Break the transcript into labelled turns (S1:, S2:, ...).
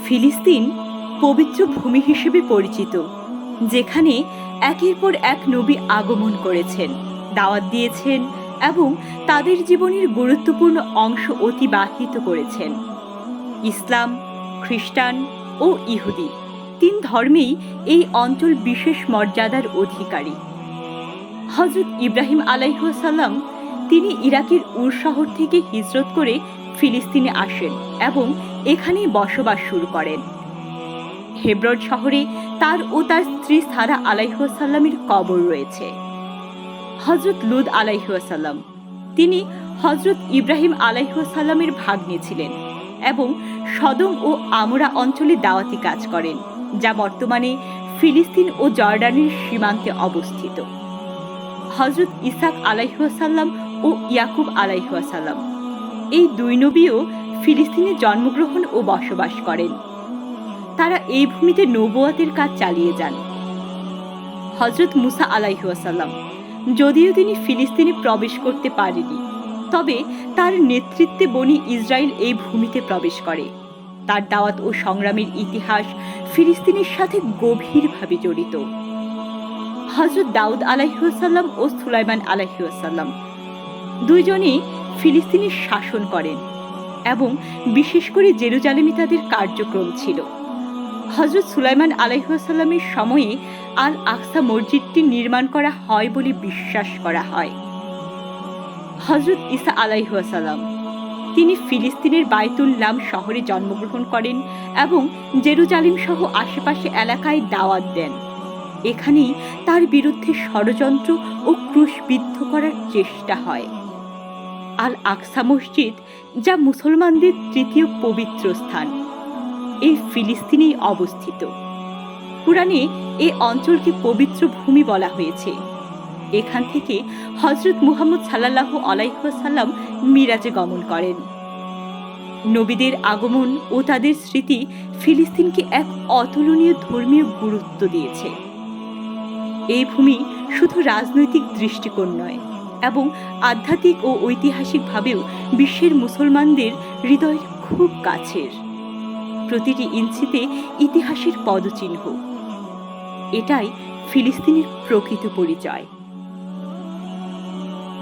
S1: ফিলিস্তিন পবিত্র ভূমি হিসেবে পরিচিত, যেখানে একের পর এক নবী আগমন করেছেন, দাওয়াত দিয়েছেন এবং তাদের জীবনের গুরুত্বপূর্ণ অংশ অতিবাহিত করেছেন। ইসলাম, খ্রিস্টান ও ইহুদি তিন ধর্মেই এই অঞ্চল বিশেষ মর্যাদার অধিকারী। হজরত ইব্রাহিম আলাইহিসসালাম তিনি ইরাকের উর শহর থেকে হিজরত করে ফিলিস্তিনে আসেন এবং এখানেই বসবাস শুরু করেন। হেব্রন শহরে তার ও তার স্ত্রী সারা আলাইহিসসালামের কবর রয়েছে। হজরত লুত আলাইহিসসালাম তিনি হজরত ইব্রাহিম আলাইহিসসালামের ভাগ্নে ছিলেন এবং সদম ও আমরা অঞ্চলে দাওয়াতি কাজ করেন, যা বর্তমানে ফিলিস্তিন ও জর্ডানের সীমান্তে অবস্থিত। হজরত ইসাক আলাইহিসসালাম ও ইয়াকুব আলাইহিসসালাম এই দুই নবীও ফিলিস্তিনে জন্মগ্রহণ ও বসবাস করেন। তারা এই ভূমিতে নবুয়তের কাজ চালিয়ে যান। হজরত মুসা আলাইহিসসালাম যদিও তিনি ফিলিস্তিনে প্রবেশ করতে পারেনি, তবে তার নেতৃত্বে বনি ইসরায়েল এই ভূমিতে প্রবেশ করে। তার দাওয়াত ও সংগ্রামের ইতিহাস ফিলিস্তিনের সাথে গভীরভাবে জড়িত। হজরত দাউদ আলাইহিসসালাম ও সুলাইমান আলাইহিসসালাম দুইজনই ফিলিস্তিনের শাসন করেন এবং বিশেষ করে জেরুজালেমে তাদের কার্যক্রম ছিল। হজরত সুলাইমান আলাইহিসসালামের সময়ে আল আকসা মসজিদটি নির্মাণ করা হয় বলে বিশ্বাস করা হয়। হজরত ঈসা আলাইহিসসালাম তিনি ফিলিস্তিনের বাইতুল লাম শহরে জন্মগ্রহণ করেন এবং জেরুজালেম সহ আশেপাশে এলাকায় দাওয়াত দেন। এখানেই তার বিরুদ্ধে ষড়যন্ত্র ও ক্রুশবিদ্ধ করার চেষ্টা হয়। আল আকসা মসজিদ, যা মুসলমানদের তৃতীয় পবিত্র স্থান, এই ফিলিস্তিনেই অবস্থিত। কুরআনে এই অঞ্চলকে পবিত্র ভূমি বলা হয়েছে। এখান থেকে হজরত মুহাম্মদ সাল্লাল্লাহু আলাইহি ওয়াসাল্লাম মিরাজে গমন করেন। নবীদের আগমন ও তাদের স্মৃতি ফিলিস্তিনকে এক অতুলনীয় ধর্মীয় গুরুত্ব দিয়েছে। এই ভূমি শুধু রাজনৈতিক দৃষ্টিকোণ নয়, এবং আধ্যাত্মিক ও ঐতিহাসিকভাবেও বিশ্বের মুসলমানদের হৃদয়ের খুব কাছের। প্রতিটি ইঞ্চিতে ইতিহাসের পদচিহ্ন। এটাই ফিলিস্তিনের প্রকৃত পরিচয়।